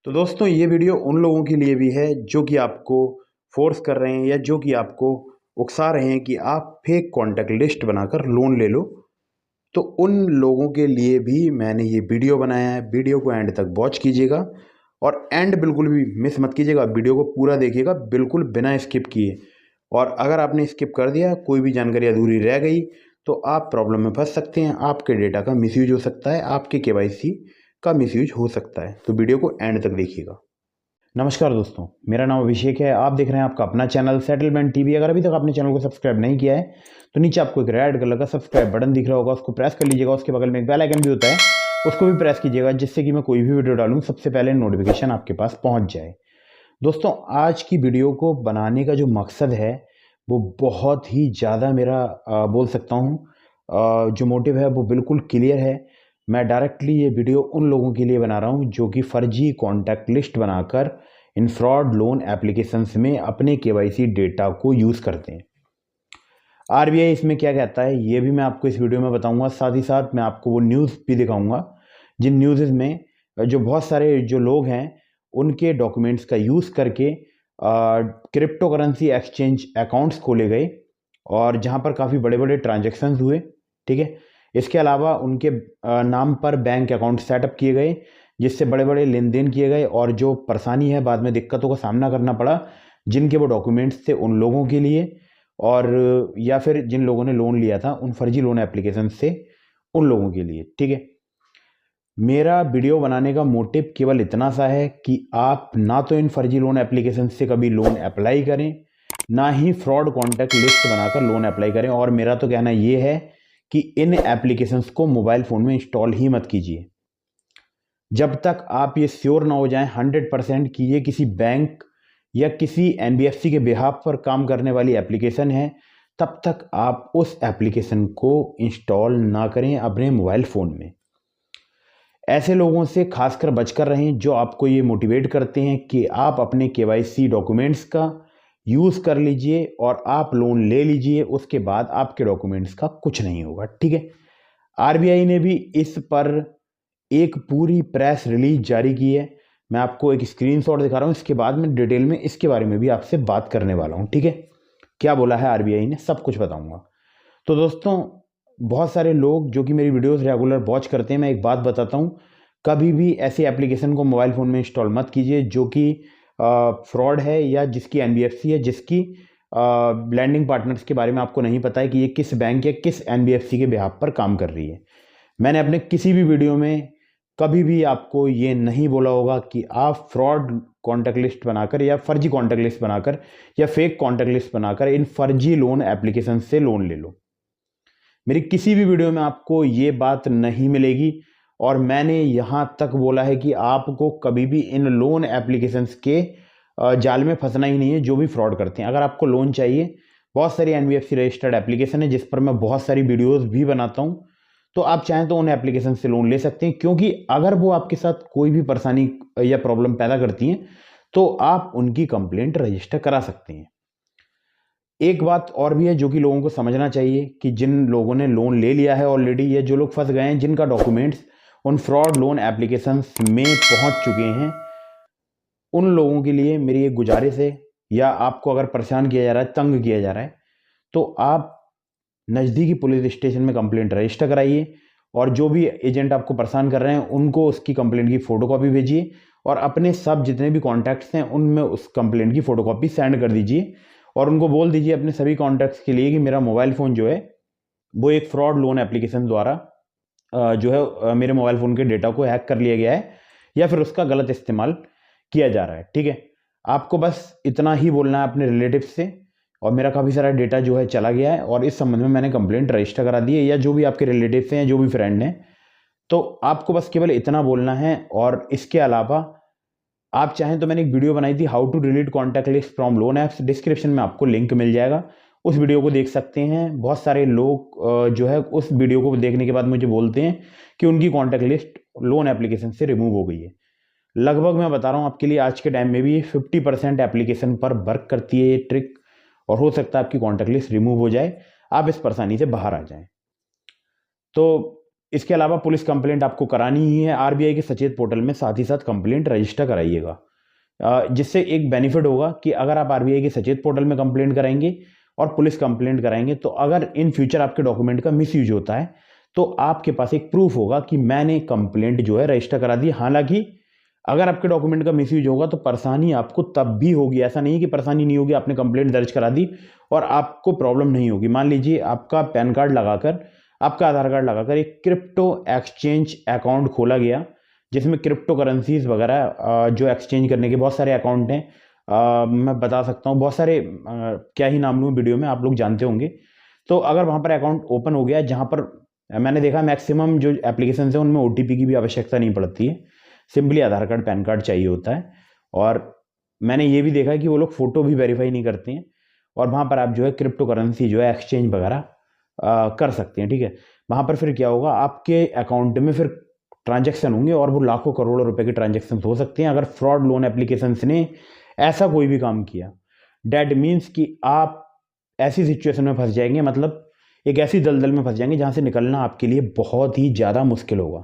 तो दोस्तों ये वीडियो उन लोगों के लिए भी है जो कि आपको फोर्स कर रहे हैं या जो कि आपको उकसा रहे हैं कि आप फेक कॉन्टैक्ट लिस्ट बनाकर लोन ले लो। तो उन लोगों के लिए भी मैंने ये वीडियो बनाया है। वीडियो को एंड तक वॉच कीजिएगा और एंड बिल्कुल भी मिस मत कीजिएगा। वीडियो को पूरा देखिएगा बिल्कुल बिना स्किप किए। और अगर आपने स्किप कर दिया, कोई भी जानकारी अधूरी रह गई, तो आप प्रॉब्लम में फंस सकते हैं। आपके डेटा का मिसयूज हो सकता है, आपके केवाईसी का मिसयूज हो सकता है। तो वीडियो को एंड तक देखिएगा। नमस्कार दोस्तों, मेरा नाम अभिषेक है। आप देख रहे हैं आपका अपना चैनल सेटलमेंट टीवी। अगर अभी तक आपने चैनल को सब्सक्राइब नहीं किया है तो नीचे आपको एक रेड कलर का सब्सक्राइब बटन दिख रहा होगा, उसको प्रेस कर लीजिएगा। उसके बगल में एक बेल आइकन भी होता है, उसको भी प्रेस कीजिएगा, जिससे कि मैं कोई भी वीडियो डालूं सबसे पहले नोटिफिकेशन आपके पास पहुंच जाए। दोस्तों, आज की वीडियो को बनाने का जो मकसद है वो बहुत ही ज़्यादा मेरा बोल सकता हूँ जो मोटिव है वो बिल्कुल क्लियर है। मैं डायरेक्टली ये वीडियो उन लोगों के लिए बना रहा हूँ जो कि फर्जी कॉन्टैक्ट लिस्ट बनाकर इन फ्रॉड लोन एप्लीकेशंस में अपने केवाईसी डेटा को यूज़ करते हैं। आरबीआई इसमें क्या कहता है ये भी मैं आपको इस वीडियो में बताऊंगा। साथ ही साथ मैं आपको वो न्यूज़ भी दिखाऊंगा जिन न्यूज़ में जो बहुत सारे जो लोग हैं उनके डॉक्यूमेंट्स का यूज़ करके क्रिप्टो करेंसी एक्सचेंज अकाउंट्स खोले गए और जहां पर काफ़ी बड़े बड़े ट्रांजेक्शन्स हुए। ठीक है, इसके अलावा उनके नाम पर बैंक अकाउंट सेटअप किए गए जिससे बड़े बड़े लेन देन किए गए। और जो परेशानी है, बाद में दिक्कतों का सामना करना पड़ा जिनके वो डॉक्यूमेंट्स थे उन लोगों के लिए, और या फिर जिन लोगों ने लोन लिया था उन फर्जी लोन एप्लीकेशन से उन लोगों के लिए। ठीक है, मेरा वीडियो बनाने का मोटिव केवल इतना सा है कि आप ना तो इन फर्जी लोन एप्लीकेशन से कभी लोन अप्लाई करें, ना ही फ्रॉड कॉन्टैक्ट लिस्ट बनाकर लोन अप्लाई करें। और मेरा तो कहना ये है कि इन एप्लीकेशंस को मोबाइल फ़ोन में इंस्टॉल ही मत कीजिए जब तक आप ये श्योर ना हो जाएं 100% कि ये किसी बैंक या किसी एनबीएफसी के बिहाफ पर काम करने वाली एप्लीकेशन है। तब तक आप उस एप्लीकेशन को इंस्टॉल ना करें अपने मोबाइल फ़ोन में। ऐसे लोगों से खासकर बचकर रहें जो आपको ये मोटिवेट करते हैं कि आप अपने केवाईसी डॉक्यूमेंट्स का यूज़ कर लीजिए और आप लोन ले लीजिए, उसके बाद आपके डॉक्यूमेंट्स का कुछ नहीं होगा। ठीक है, आरबीआई ने भी इस पर एक पूरी प्रेस रिलीज जारी की है। मैं आपको एक स्क्रीनशॉट दिखा रहा हूँ, इसके बाद मैं डिटेल में इसके बारे में भी आपसे बात करने वाला हूँ। ठीक है, क्या बोला है आरबीआई ने सब कुछ बताऊंगा। तो दोस्तों, बहुत सारे लोग जो कि मेरी वीडियोस रेगुलर वॉच करते हैं, मैं एक बात बताता हूँ, कभी भी ऐसी एप्लीकेशन को मोबाइल फ़ोन में इंस्टॉल मत कीजिए जो कि फ्रॉड है या जिसकी एनबीएफसी है, जिसकी लैंडिंग पार्टनर्स के बारे में आपको नहीं पता है कि ये किस बैंक या किस एनबीएफसी के बिहाफ पर काम कर रही है। मैंने अपने किसी भी वीडियो में कभी भी आपको ये नहीं बोला होगा कि आप फ्रॉड कॉन्टैक्ट लिस्ट बनाकर या फर्जी कॉन्टैक्ट लिस्ट बनाकर या फेक कॉन्टैक्ट लिस्ट बनाकर इन फर्जी लोन एप्लीकेशन से लोन ले लो। मेरी किसी भी वीडियो में आपको ये बात नहीं मिलेगी। और मैंने यहाँ तक बोला है कि आपको कभी भी इन लोन एप्लीकेशंस के जाल में फंसना ही नहीं है जो भी फ्रॉड करते हैं। अगर आपको लोन चाहिए, बहुत सारी एनबीएफसी रजिस्टर्ड एप्लीकेशन है जिस पर मैं बहुत सारी वीडियोस भी बनाता हूँ, तो आप चाहें तो उन एप्लीकेशन से लोन ले सकते हैं। क्योंकि अगर वो आपके साथ कोई भी परेशानी या प्रॉब्लम पैदा करती हैं तो आप उनकी कंप्लेंट रजिस्टर करा सकते हैं। एक बात और भी है जो कि लोगों को समझना चाहिए कि जिन लोगों ने लोन ले लिया है ऑलरेडी या जो लोग फंस गए हैं, जिनका डॉक्यूमेंट्स उन फ्रॉड लोन एप्लीकेशंस में पहुंच चुके हैं, उन लोगों के लिए मेरी एक गुजारिश है, या आपको अगर परेशान किया जा रहा है, तंग किया जा रहा है, तो आप नज़दीकी पुलिस स्टेशन में कंप्लेंट रजिस्टर कराइए। और जो भी एजेंट आपको परेशान कर रहे हैं उनको उसकी कंप्लेंट की फ़ोटोकॉपी भेजिए और अपने सब जितने भी कॉन्टैक्ट्स हैं उनमें उस कंप्लेंट की फ़ोटोकॉपी सेंड कर दीजिए। और उनको बोल दीजिए अपने सभी कॉन्टैक्ट्स के लिए कि मेरा मोबाइल फ़ोन जो है वो एक फ्रॉड लोन एप्लीकेशन द्वारा जो है मेरे मोबाइल फ़ोन के डेटा को हैक कर लिया गया है या फिर उसका गलत इस्तेमाल किया जा रहा है। ठीक है, आपको बस इतना ही बोलना है अपने रिलेटिव से। और मेरा काफ़ी सारा डेटा जो है चला गया है और इस संबंध में मैंने कंप्लेंट रजिस्टर करा दी है, या जो भी आपके रिलेटिव्स हैं, जो भी फ्रेंड हैं, तो आपको बस केवल इतना बोलना है। और इसके अलावा आप चाहें तो मैंने एक वीडियो बनाई थी how to delete contact list from loan apps, description में आपको लिंक मिल जाएगा, उस वीडियो को देख सकते हैं। बहुत सारे लोग जो है उस वीडियो को देखने के बाद मुझे बोलते हैं कि उनकी कॉन्टैक्ट लिस्ट लोन एप्लीकेशन से रिमूव हो गई है। लगभग मैं बता रहा हूँ आपके लिए, आज के टाइम में भी 50% एप्लीकेशन पर वर्क करती है ये ट्रिक, और हो सकता है आपकी कॉन्टैक्ट लिस्ट रिमूव हो जाए, आप इस परेशानी से बाहर आ जाएं। तो इसके अलावा पुलिस कंप्लेंट आपको करानी ही है आरबीआई के सचेत पोर्टल में, साथ ही साथ कंप्लेंट रजिस्टर कराइएगा। जिससे एक बेनिफिट होगा कि अगर आप आरबीआई के सचेत पोर्टल में कंप्लेंट कराएंगे और पुलिस कंप्लेंट कराएंगे, तो अगर इन फ्यूचर आपके डॉक्यूमेंट का मिसयूज होता है तो आपके पास एक प्रूफ होगा कि मैंने कंप्लेंट जो है रजिस्टर करा दी। हालांकि अगर आपके डॉक्यूमेंट का मिसयूज होगा तो परेशानी आपको तब भी होगी, ऐसा नहीं है कि परेशानी नहीं होगी, आपने कंप्लेंट दर्ज करा दी और आपको प्रॉब्लम नहीं होगी। मान लीजिए आपका पैन कार्ड लगाकर, आपका आधार कार्ड लगाकर एक क्रिप्टो एक्सचेंज अकाउंट खोला गया, जिसमें क्रिप्टो करेंसीज वगैरह जो एक्सचेंज करने के बहुत सारे अकाउंट हैं। मैं बता सकता हूँ बहुत सारे, क्या ही नाम लूँ वीडियो में, आप लोग जानते होंगे। तो अगर वहाँ पर अकाउंट ओपन हो गया, जहाँ पर मैंने देखा मैक्सिमम जो एप्लीकेशन है उनमें ओटीपी की भी आवश्यकता नहीं पड़ती है, सिंपली आधार कार्ड पैन कार्ड चाहिए होता है। और मैंने ये भी देखा है कि वो लोग फ़ोटो भी वेरीफाई नहीं करते हैं, और वहाँ पर आप जो है क्रिप्टो करेंसी जो है एक्सचेंज वगैरह कर सकते हैं, ठीक है। वहाँ पर फिर क्या होगा, आपके अकाउंट में फिर ट्रांजैक्शन होंगे और वो लाखों करोड़ों रुपए के ट्रांजैक्शन हो सकते हैं अगर फ्रॉड लोन एप्लीकेशंस ने ऐसा कोई भी काम किया। डैट मीन्स कि आप ऐसी सिचुएशन में फंस जाएंगे, मतलब एक ऐसी दलदल में फंस जाएंगे जहाँ से निकलना आपके लिए बहुत ही ज़्यादा मुश्किल होगा।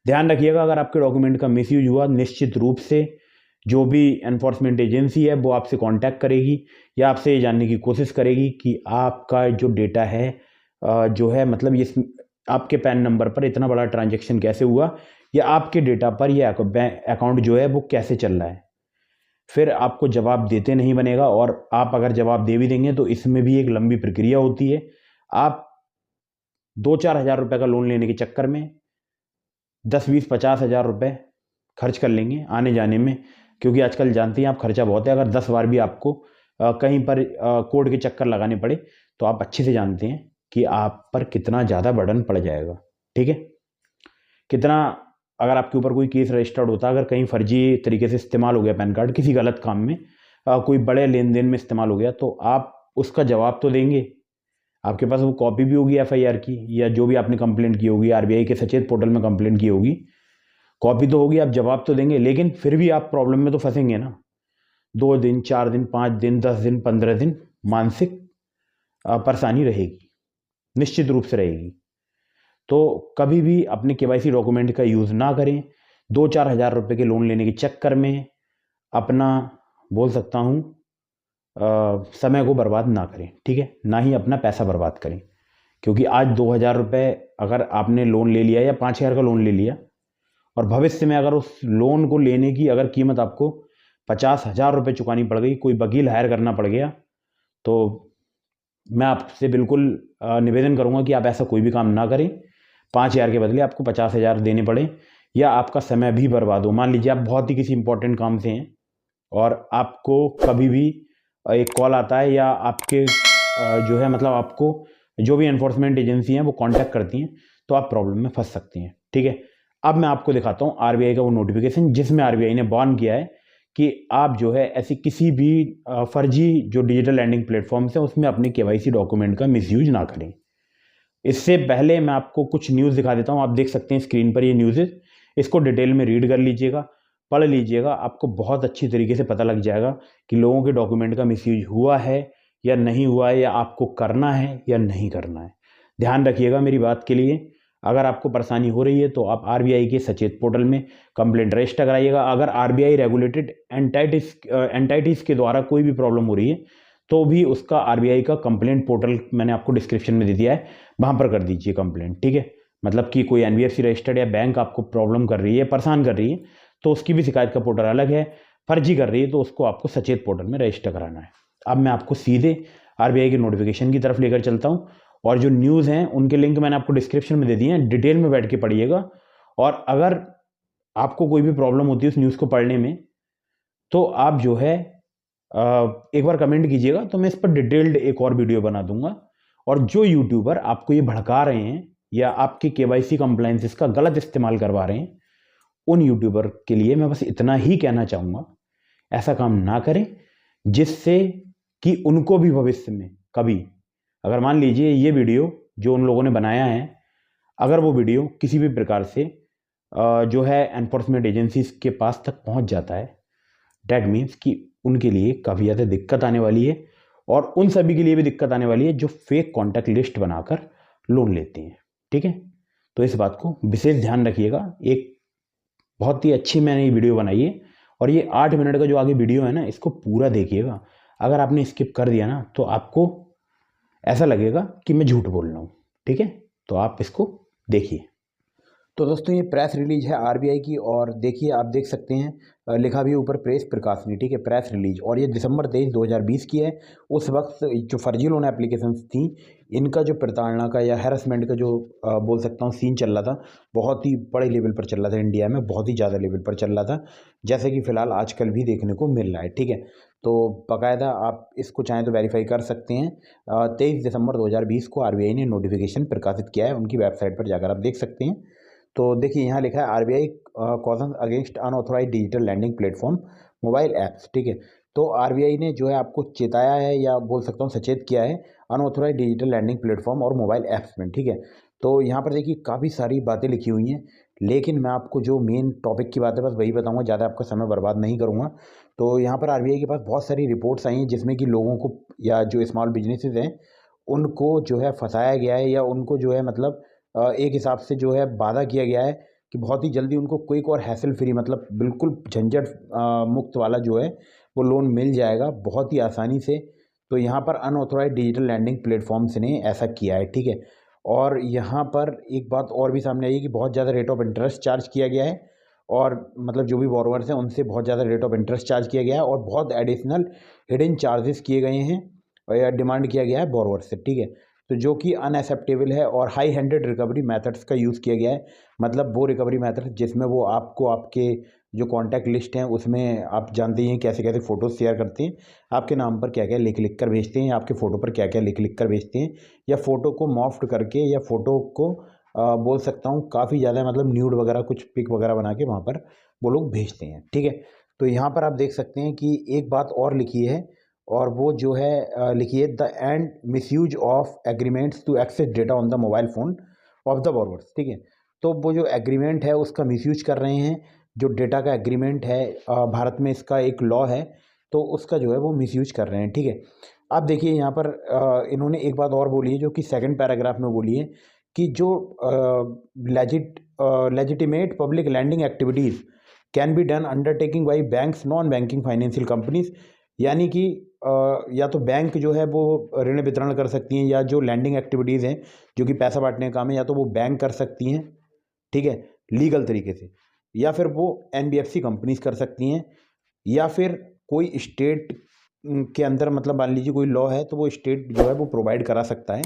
ध्यान रखिएगा, अगर आपके डॉक्यूमेंट का मिसयूज हुआ, निश्चित रूप से जो भी एनफोर्समेंट एजेंसी है वो आपसे कांटेक्ट करेगी या आपसे ये जानने की कोशिश करेगी कि आपका जो डेटा है जो है, मतलब ये आपके पैन नंबर पर इतना बड़ा ट्रांजैक्शन कैसे हुआ, या आपके डेटा पर ये अकाउंट जो है वो कैसे चल रहा है। फिर आपको जवाब देते नहीं बनेगा, और आप अगर जवाब दे भी देंगे तो इसमें भी एक लंबी प्रक्रिया होती है। आप 2-4 हज़ार रुपये का लोन लेने के चक्कर में 10-20-50 हज़ार रुपये खर्च कर लेंगे आने जाने में, क्योंकि आजकल जानते हैं आप खर्चा बहुत है। अगर 10 बार भी आपको कहीं पर कोर्ट के चक्कर लगाने पड़े तो आप अच्छे से जानते हैं कि आप पर कितना ज़्यादा बर्डन पड़ जाएगा, ठीक है। कितना, अगर आपके ऊपर कोई केस रजिस्टर्ड होता, अगर कहीं फर्जी तरीके से इस्तेमाल हो गया पैन कार्ड किसी गलत काम में, कोई बड़े लेन देन में इस्तेमाल हो गया, तो आप उसका जवाब तो देंगे। आपके पास वो कॉपी भी होगी एफआईआर की, या जो भी आपने कंप्लेंट की होगी आरबीआई के सचेत पोर्टल में कंप्लेंट की होगी, कॉपी तो होगी, आप जवाब तो देंगे। लेकिन फिर भी आप प्रॉब्लम में तो फंसेंगे ना। 2 दिन, 4 दिन, 5 दिन, 10 दिन, 15 दिन मानसिक परेशानी रहेगी, निश्चित रूप से रहेगी। तो कभी भी अपने केवाईसी डॉक्यूमेंट का यूज़ ना करें। 2-4 हज़ार रुपये के लोन लेने के चक्कर में अपना, बोल सकता हूँ, समय को बर्बाद ना करें, ठीक है। ना ही अपना पैसा बर्बाद करें, क्योंकि आज 2,000 रुपये अगर आपने लोन ले लिया या 5,000 का लोन ले लिया, और भविष्य में अगर उस लोन को लेने की अगर कीमत आपको 50,000 रुपये चुकानी पड़ गई, कोई वकील हायर करना पड़ गया, तो मैं आपसे बिल्कुल निवेदन करूंगा कि आप ऐसा कोई भी काम ना करें। 5,000 के बदले आपको 50,000 देने पड़े, या आपका समय भी बर्बाद हो। मान लीजिए आप बहुत ही किसी इंपॉर्टेंट काम से हैं और आपको कभी भी एक कॉल आता है, या आपके जो है, मतलब आपको जो भी एनफोर्समेंट एजेंसी हैं वो कांटेक्ट करती हैं, तो आप प्रॉब्लम में फंस सकती हैं, ठीक है। अब मैं आपको दिखाता हूँ आरबीआई का वो नोटिफिकेशन जिसमें आरबीआई ने वार्न किया है कि आप जो है ऐसी किसी भी फर्जी जो डिजिटल लैंडिंग प्लेटफॉर्म्स है उसमें अपने केवाईसी डॉक्यूमेंट का मिसयूज ना करें। इससे पहले मैं आपको कुछ न्यूज़ दिखा देता हूँ। आप देख सकते हैं स्क्रीन पर ये न्यूज़, इसको डिटेल में रीड कर लीजिएगा, पढ़ लीजिएगा, आपको बहुत अच्छी तरीके से पता लग जाएगा कि लोगों के डॉक्यूमेंट का मिसयूज हुआ है या नहीं हुआ है, या आपको करना है या नहीं करना है। ध्यान रखिएगा मेरी बात के लिए। अगर आपको परेशानी हो रही है तो आप आरबीआई के सचेत पोर्टल में कंप्लेंट रजिस्टर कराइएगा। अगर आरबीआई रेगुलेटेड एंटाइटीज़ के द्वारा कोई भी प्रॉब्लम हो रही है तो भी उसका आरबीआई का कंप्लेंट पोर्टल मैंने आपको डिस्क्रिप्शन में दे दिया है, वहाँ पर कर दीजिए कंप्लेंट, ठीक है। मतलब कि कोई एनबीएफसी रजिस्टर्ड या बैंक आपको प्रॉब्लम कर रही है, परेशान कर रही है, तो उसकी भी शिकायत का पोर्टल अलग है। फर्जी कर रही है तो उसको आपको सचेत पोर्टल में रजिस्टर कराना है। अब मैं आपको सीधे आरबीआई के नोटिफिकेशन की तरफ लेकर चलता हूँ, और जो न्यूज़ हैं उनके लिंक मैंने आपको डिस्क्रिप्शन में दे दिए हैं, डिटेल में बैठ के पढ़िएगा। और अगर आपको कोई भी प्रॉब्लम होती है उस न्यूज़ को पढ़ने में, तो आप जो है एक बार कमेंट कीजिएगा, तो मैं इस पर डिटेल्ड एक और वीडियो बना दूंगा। और जो यूट्यूबर आपको ये भड़का रहे हैं या आपके केवाईसी कंप्लायंसेस का गलत इस्तेमाल करवा रहे हैं, उन यूट्यूबर के लिए मैं बस इतना ही कहना चाहूँगा, ऐसा काम ना करें, जिससे कि उनको भी भविष्य में कभी, अगर मान लीजिए ये वीडियो जो उन लोगों ने बनाया है, अगर वो वीडियो किसी भी प्रकार से जो है एनफोर्समेंट एजेंसीज के पास तक पहुंच जाता है, डैट मीन्स कि उनके लिए काफ़ी ज़्यादा दिक्कत आने वाली है, और उन सभी के लिए भी दिक्कत आने वाली है जो फेक कॉन्टैक्ट लिस्ट बनाकर लोन लेते हैं, ठीक है। तो इस बात को विशेष ध्यान रखिएगा। एक बहुत ही अच्छी मैंने ये वीडियो बनाई है और ये 8 मिनट का जो आगे वीडियो है ना, इसको पूरा देखिएगा। अगर आपने स्किप कर दिया ना तो आपको ऐसा लगेगा कि मैं झूठ बोल रहा हूँ, ठीक है। तो आप इसको देखिए। तो दोस्तों ये प्रेस रिलीज है आरबीआई की, और देखिए आप देख सकते हैं लिखा भी है ऊपर प्रेस प्रकाशनी, ठीक है, प्रेस रिलीज, और ये दिसंबर 23 2020 की है। उस वक्त जो फर्जी लोन एप्लीकेशंस थी, इनका जो प्रताड़ना का या हैरेसमेंट का जो बोल सकता हूँ सीन चल रहा था, बहुत ही बड़े लेवल पर चल रहा था इंडिया में, बहुत ही ज़्यादा लेवल पर चल रहा था, जैसे कि फ़िलहाल आजकल भी देखने को मिल रहा है, ठीक है। तो बाकायदा आप इसको चाहें तो वेरीफाई कर सकते हैं। 23 दिसंबर 2020 को आरबीआई ने नोटिफिकेशन प्रकाशित किया है, उनकी वेबसाइट पर जाकर आप देख सकते हैं। तो देखिए यहाँ लिखा है RBI cautions against unauthorise digital lending platform mobile apps, ठीक है। तो आरबीआई ने जो है आपको चेताया है या बोल सकता हूँ सचेत किया है अनऑथोराइज डिजिटल लैंडिंग प्लेटफॉर्म और मोबाइल ऐप्स में, ठीक है। तो यहाँ पर देखिए काफ़ी सारी बातें लिखी हुई हैं, लेकिन मैं आपको जो मेन टॉपिक की बात है बस वही बताऊंगा, ज़्यादा आपका समय बर्बाद नहीं करूँगा। तो यहाँ पर आरबीआई के पास बहुत सारी रिपोर्ट्स आई हैं जिसमें कि लोगों को या जो स्मॉल बिजनेसेस हैं उनको जो है फंसाया गया है, या उनको जो है मतलब एक हिसाब से जो है वादा किया गया है कि बहुत ही जल्दी उनको क्विक और हैसल फ्री, मतलब बिल्कुल झंझट मुक्त वाला जो है वो लोन मिल जाएगा बहुत ही आसानी से। तो यहाँ पर अनऑथोराइज डिजिटल लैंडिंग प्लेटफॉर्म्स ने ऐसा किया है, ठीक है। और यहाँ पर एक बात और भी सामने आई है कि बहुत ज़्यादा रेट ऑफ इंटरेस्ट चार्ज किया गया है, और मतलब जो भी बोरोवर्स हैं उनसे बहुत ज़्यादा रेट ऑफ इंटरेस्ट चार्ज किया गया है, और बहुत एडिशनल हिडन चार्जेस किए गए हैं या डिमांड किया गया है बोरोवर से, ठीक है। तो जो कि अनएक्सेप्टेबल है, और हाई हैंडेड रिकवरी मेथड्स का यूज़ किया गया है, मतलब वो रिकवरी मेथड जिसमें वो आपको आपके जो कॉन्टैक्ट लिस्ट हैं उसमें आप जानते ही हैं कैसे कैसे फ़ोटोज़ शेयर करते हैं, आपके नाम पर क्या क्या लिख लिख कर भेजते हैं, आपके फ़ोटो पर क्या क्या लिख लिख कर भेजते हैं, या फ़ोटो को मॉफ्ट करके, या फ़ोटो को बोल सकता हूँ काफ़ी ज़्यादा मतलब न्यूड वगैरह कुछ पिक वगैरह बना के वहाँ पर वो लोग भेजते हैं, ठीक है। तो यहाँ पर आप देख सकते हैं कि एक बात और लिखी है, और वो जो है लिखी है the end misuse of agreements to access data on the mobile phone of the borrowers, ठीक है। तो वो जो एग्रीमेंट है उसका मिसयूज कर रहे हैं, जो डेटा का एग्रीमेंट है भारत में इसका एक लॉ है, तो उसका जो है वो मिसयूज कर रहे हैं, ठीक है। आप देखिए यहाँ पर इन्होंने एक बात और बोली है जो कि सेकंड पैराग्राफ में बोली है कि जो legitimate public lending activities can be done undertaking by banks non banking financial companies, यानी कि या तो बैंक जो है वो ऋण वितरण कर सकती हैं, या जो लैंडिंग एक्टिविटीज़ हैं जो कि पैसा बांटने का काम है, या तो वो बैंक कर सकती हैं, ठीक है, लीगल तरीके से, या फिर वो एनबीएफसी कंपनीज कर सकती हैं, या फिर कोई स्टेट के अंदर मतलब मान लीजिए कोई लॉ है तो वो स्टेट जो है वो प्रोवाइड करा सकता है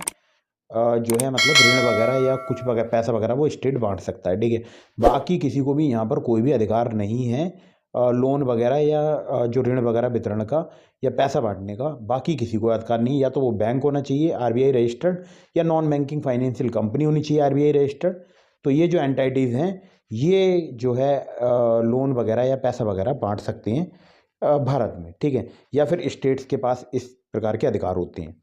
जो है मतलब ऋण वगैरह या कुछ वगैरह पैसा वगैरह वो स्टेट बांट सकता है, ठीक है। बाकी किसी को भी यहाँ पर कोई भी अधिकार नहीं है लोन वगैरह या जो ऋण वगैरह वितरण का या पैसा बांटने का, बाकी किसी को अधिकार नहीं। या तो वो बैंक होना चाहिए आरबीआई रजिस्टर्ड, या नॉन बैंकिंग फाइनेंशियल कंपनी होनी चाहिए आरबीआई रजिस्टर्ड। तो ये जो एंटाइटीज़ हैं ये जो है लोन वगैरह या पैसा वगैरह बांट सकते हैं भारत में, ठीक है, या फिर स्टेट्स के पास इस प्रकार के अधिकार होते हैं।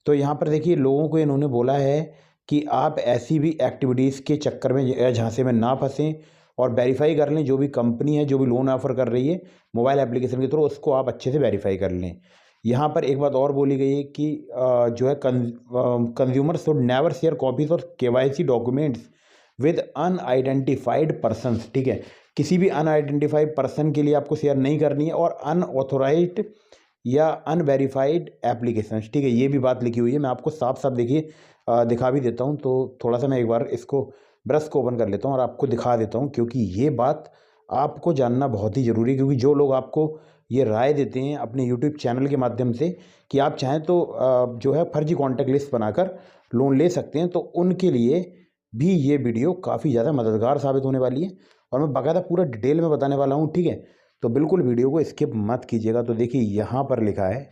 तो यहाँ पर देखिए लोगों को इन्होंने बोला है कि आप ऐसी भी एक्टिविटीज़ के चक्कर में या झांसे में ना फंसें, और वेरीफाई कर लें जो भी कंपनी है जो भी लोन ऑफर कर रही है मोबाइल एप्लीकेशन के थ्रू, उसको आप अच्छे से वेरीफाई कर लें। यहाँ पर एक बात और बोली गई है कि जो है consumer should never share copies और KYC documents with unidentified persons, ठीक है। किसी भी अनआइडेंटिफाइड पर्सन के लिए आपको शेयर नहीं करनी है, और अनऑथोराइज्ड या अनवेरीफाइड एप्लीकेशंस, ठीक है, ये भी बात लिखी हुई है। मैं आपको साफ साफ देखिए दिखा भी देता हूँ, तो थोड़ा सा मैं एक बार इसको ब्रश को ओपन कर लेता हूँ और आपको दिखा देता हूँ, क्योंकि ये बात आपको जानना बहुत ही ज़रूरी है। क्योंकि जो लोग आपको ये राय देते हैं अपने यूट्यूब चैनल के माध्यम से कि आप चाहें तो जो है फर्जी कॉन्टैक्ट लिस्ट बनाकर लोन ले सकते हैं, तो उनके लिए भी ये वीडियो काफ़ी ज़्यादा मददगार साबित होने वाली है, और मैं बाकायदा पूरा डिटेल में बताने वाला हूँ, ठीक है। तो बिल्कुल वीडियो को स्किप मत कीजिएगा। तो देखिए यहाँ पर लिखा है,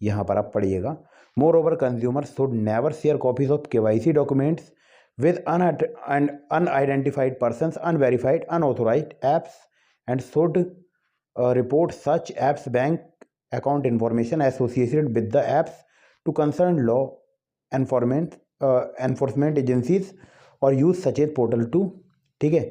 यहाँ पर आप पढ़िएगा, more over consumer should never share copies of KYC documents with unidentified persons, unverified, unauthorized apps, and should report such apps bank account information associated with the apps to concerned law enforcement agencies, और use सचेत portal to, ठीक है,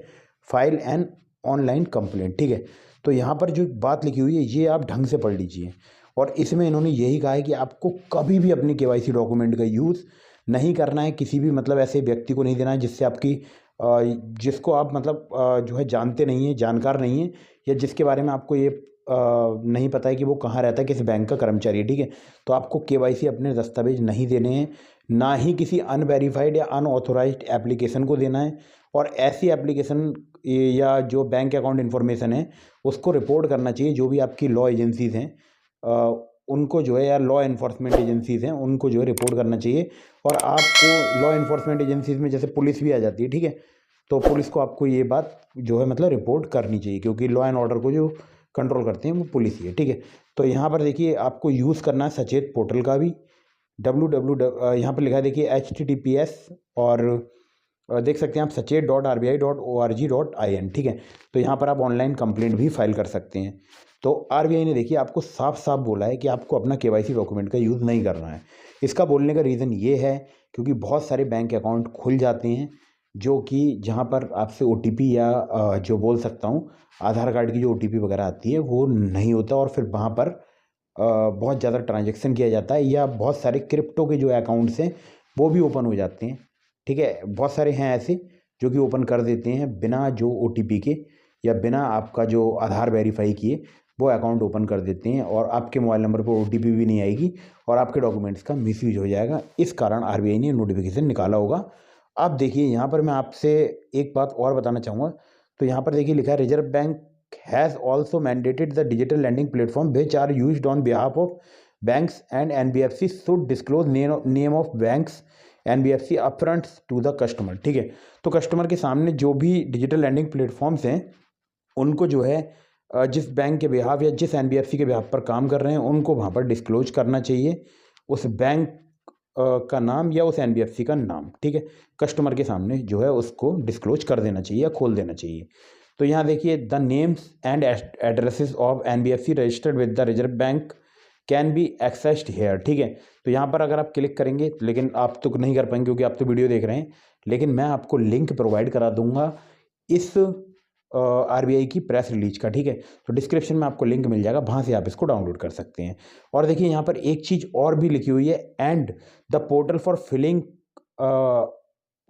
file an online complaint, ठीक है। तो यहाँ पर जो बात लिखी हुई है ये आप ढंग से पढ़ लीजिए, और इसमें इन्होंने यही कहा है कि आपको कभी भी अपनी केवाईसी डॉक्यूमेंट का यूज़ नहीं करना है, किसी भी मतलब ऐसे व्यक्ति को नहीं देना है जिससे आपकी जिसको आप मतलब जो है जानते नहीं हैं, जानकार नहीं हैं, या जिसके बारे में आपको ये नहीं पता है कि वो कहाँ रहता है, किस बैंक का कर्मचारी है, ठीक है। तो आपको केवाईसी अपने दस्तावेज नहीं देने हैं, ना ही किसी अनवेरीफाइड या अनऑथोराइज्ड एप्लीकेशन को देना है। और ऐसी एप्लीकेशन या जो बैंक अकाउंट इन्फॉर्मेशन है उसको रिपोर्ट करना चाहिए जो भी आपकी लॉ एजेंसीज़ हैं उनको जो है, या लॉ इन्फोर्समेंट एजेंसीज़ हैं उनको जो है रिपोर्ट करना चाहिए। और आपको लॉ इन्फोर्समेंट एजेंसीज़ में जैसे पुलिस भी आ जाती है, ठीक है, तो पुलिस को आपको ये बात जो है मतलब रिपोर्ट करनी चाहिए, क्योंकि लॉ एंड ऑर्डर को जो कंट्रोल करते हैं वो पुलिस ही है, ठीक है। तो यहाँ पर देखिए आपको यूज़ करना है सचेत पोर्टल का भी, यहाँ पर लिखा है देखिए HTTPS, और देख सकते हैं आप sachet.rbi.org.in, ठीक है। तो यहाँ पर आप ऑनलाइन कंप्लेंट भी फाइल कर सकते हैं। तो RBI ने देखिए आपको साफ साफ बोला है कि आपको अपना KYC डॉक्यूमेंट का यूज़ नहीं करना है। इसका बोलने का रीज़न ये है क्योंकि बहुत सारे बैंक अकाउंट खुल जाते हैं जो कि जहाँ पर आपसे OTP या जो बोल सकता हूँ आधार कार्ड की जो OTP वगैरह आती है वो नहीं होता, और फिर वहाँ पर बहुत ज़्यादा ट्रांजैक्शन किया जाता है, या बहुत सारे क्रिप्टो के जो अकाउंट्स हैं वो भी ओपन हो जाते हैं, ठीक है। बहुत सारे हैं ऐसे जो कि ओपन कर देते हैं बिना जो OTP के या बिना आपका जो आधार वेरीफाई किए वो अकाउंट ओपन कर देते हैं, और आपके मोबाइल नंबर पर OTP भी नहीं आएगी और आपके डॉक्यूमेंट्स का मिसयूज हो जाएगा। इस कारण RBI ने नोटिफिकेशन निकाला होगा। अब देखिए यहाँ पर मैं आपसे एक बात और बताना चाहूँगा। तो यहाँ पर देखिए लिखा है reserve bank has also mandated the digital lending platform which are used on behalf of banks and NBFC should disclose name of banks NBFC upfront to the customer, ठीक है। तो कस्टमर के सामने जो भी डिजिटल लैंडिंग प्लेटफॉर्म्स हैं उनको जो है जिस बैंक के बिहाफ या जिस NBFC के बिहाफ पर काम कर रहे हैं उनको वहाँ पर डिस्क्लोज करना चाहिए उस बैंक का नाम या उस NBFC का नाम, ठीक है। कस्टमर के सामने जो है उसको डिस्क्लोज कर देना चाहिए या खोल देना चाहिए। तो यहाँ देखिए the names and addresses of NBFC registered with the reserve bank can be accessed here, ठीक है। तो यहाँ पर अगर आप क्लिक करेंगे, लेकिन आप तो नहीं कर पाएंगे क्योंकि आप तो वीडियो देख रहे हैं, लेकिन मैं आपको लिंक प्रोवाइड करा दूंगा इस RBI की प्रेस रिलीज का, ठीक है। तो डिस्क्रिप्शन में आपको लिंक मिल जाएगा, वहाँ से आप इसको डाउनलोड कर सकते हैं। और देखिए यहाँ पर एक चीज़ और भी लिखी हुई है, and the portal for filing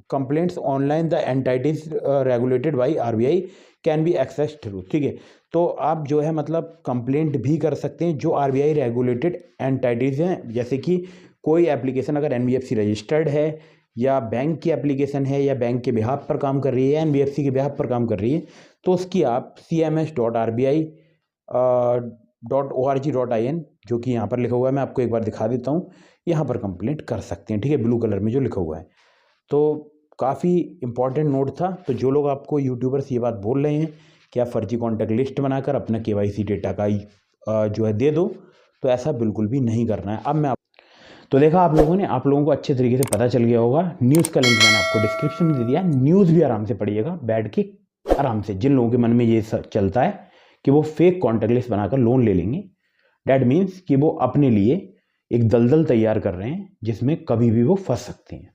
complaints online the entities regulated by RBI can be access through, ठीक है। तो आप जो है मतलब कंप्लेंट भी कर सकते हैं जो RBI रेगुलेटेड एंटाइटीज़ हैं, जैसे कि कोई एप्लीकेशन अगर NBFC रजिस्टर्ड है या बैंक की एप्लीकेशन है या बैंक के बिहाफ पर काम कर रही है या NBFC के बिहाफ पर काम कर रही है, तो उसकी आप cms.rbi.org.in जो कि यहाँ पर लिखा हुआ है, मैं आपको एक बार दिखा देता हूँ, यहाँ पर कंप्लेंट कर सकते हैं, ठीक है, ब्लू कलर में जो लिखा हुआ है। तो काफ़ी इंपॉर्टेंट नोट था। तो जो लोग आपको यूट्यूबर्स ये बात बोल रहे हैं कि आप फर्जी कॉन्टैक्ट लिस्ट बनाकर अपना KYC डेटा का जो है दे दो, तो ऐसा बिल्कुल भी नहीं करना है। अब मैं तो देखा आप लोगों को अच्छे तरीके से पता चल गया होगा। न्यूज़ का लिंक मैंने आपको डिस्क्रिप्शन में दे दिया, न्यूज़ भी आराम से पढ़िएगा बैठ के आराम से। जिन लोगों के मन में ये चलता है कि वो फेक कॉन्टैक्ट लिस्ट बनाकर लोन ले लेंगे, डैट मीन्स कि वो अपने लिए एक दलदल तैयार कर रहे हैं जिसमें कभी भी वो फंस सकते हैं।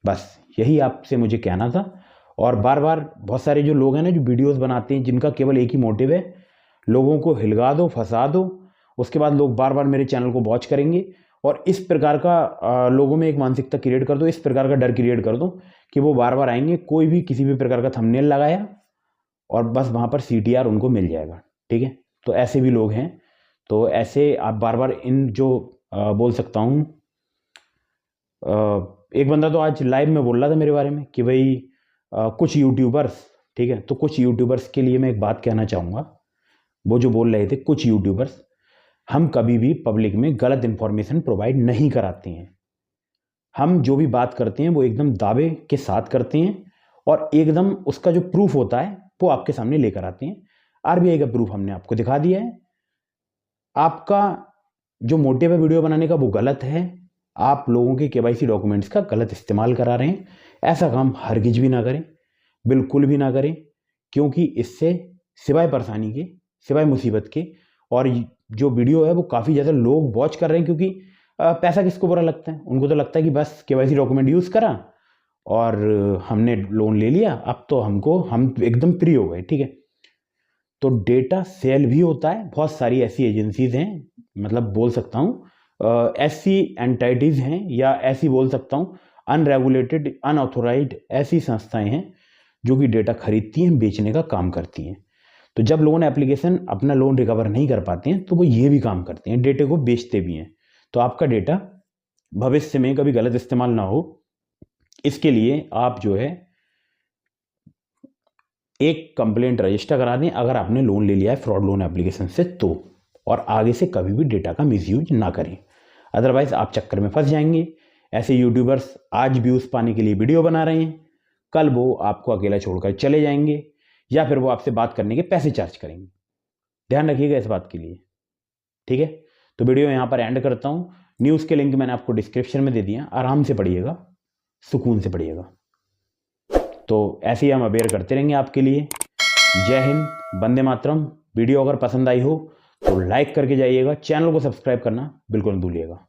बस यही आपसे मुझे कहना था। और बार बार बहुत सारे जो लोग हैं ना जो वीडियोस बनाते हैं जिनका केवल एक ही मोटिव है, लोगों को हिलगा दो, फंसा दो, उसके बाद लोग बार बार मेरे चैनल को वॉच करेंगे और इस प्रकार का लोगों में एक मानसिकता क्रिएट कर दो, इस प्रकार का डर क्रिएट कर दो कि वो बार बार आएंगे, कोई भी किसी भी प्रकार का थंबनेल लगाया और बस वहाँ पर CTR उनको मिल जाएगा, ठीक है। तो ऐसे भी लोग हैं। तो ऐसे आप बार बार इन जो बोल सकता हूँ, एक बंदा तो आज लाइव में बोल रहा था मेरे बारे में कि भाई कुछ यूट्यूबर्स, ठीक है, तो कुछ यूट्यूबर्स के लिए मैं एक बात कहना चाहूँगा। वो जो बोल रहे थे कुछ यूट्यूबर्स, हम कभी भी पब्लिक में गलत इन्फॉर्मेशन प्रोवाइड नहीं कराते हैं। हम जो भी बात करते हैं वो एकदम दावे के साथ करते हैं और एकदम उसका जो प्रूफ होता है वो आपके सामने लेकर आते हैं। RBI का प्रूफ हमने आपको दिखा दिया है। आपका जो मोटिव है वीडियो बनाने का वो गलत है, आप लोगों के KYC डॉक्यूमेंट्स का गलत इस्तेमाल करा रहे हैं। ऐसा काम हरगिज भी ना करें, बिल्कुल भी ना करें, क्योंकि इससे सिवाय परेशानी के, सिवाय मुसीबत के, और जो वीडियो है वो काफ़ी ज़्यादा लोग वॉच कर रहे हैं क्योंकि पैसा किसको बुरा लगता है, उनको तो लगता है कि बस KYC डॉक्यूमेंट यूज़ करा और हमने लोन ले लिया, अब तो हम एकदम फ्री हो गए, ठीक है। तो डेटा सेल भी होता है, बहुत सारी ऐसी एजेंसीज हैं, मतलब बोल सकता हूँ ऐसी एंटिटीज हैं या ऐसी बोल सकता हूँ अनरेगुलेटेड अनऑथोराइज्ड ऐसी संस्थाएं हैं जो कि डेटा खरीदती हैं, बेचने का काम करती हैं। तो जब लोन एप्लीकेशन अपना लोन रिकवर नहीं कर पाते हैं तो वो ये भी काम करते हैं, डेटे को बेचते भी हैं। तो आपका डेटा भविष्य में कभी गलत इस्तेमाल ना हो, इसके लिए आप जो है एक कंप्लेंट रजिस्टर करा दें अगर आपने लोन ले लिया है फ्रॉड लोन एप्लीकेशन से तो, और आगे से कभी भी डेटा का मिसयूज ना करें, अदरवाइज आप चक्कर में फंस जाएंगे। ऐसे यूट्यूबर्स आज व्यूज पाने के लिए वीडियो बना रहे हैं, कल वो आपको अकेला छोड़कर चले जाएंगे या फिर वो आपसे बात करने के पैसे चार्ज करेंगे। ध्यान रखिएगा इस बात के लिए, ठीक है। तो वीडियो यहाँ पर एंड करता हूँ। न्यूज़ के लिंक मैंने आपको डिस्क्रिप्शन में दे दिया, आराम से पढ़िएगा, सुकून से पढ़िएगा। तो ऐसे ही हम अवेयर करते रहेंगे आपके लिए। जय हिंद, वंदे मातरम। वीडियो अगर पसंद आई हो तो लाइक करके जाइएगा, चैनल को सब्सक्राइब करना बिल्कुल मत भूलिएगा।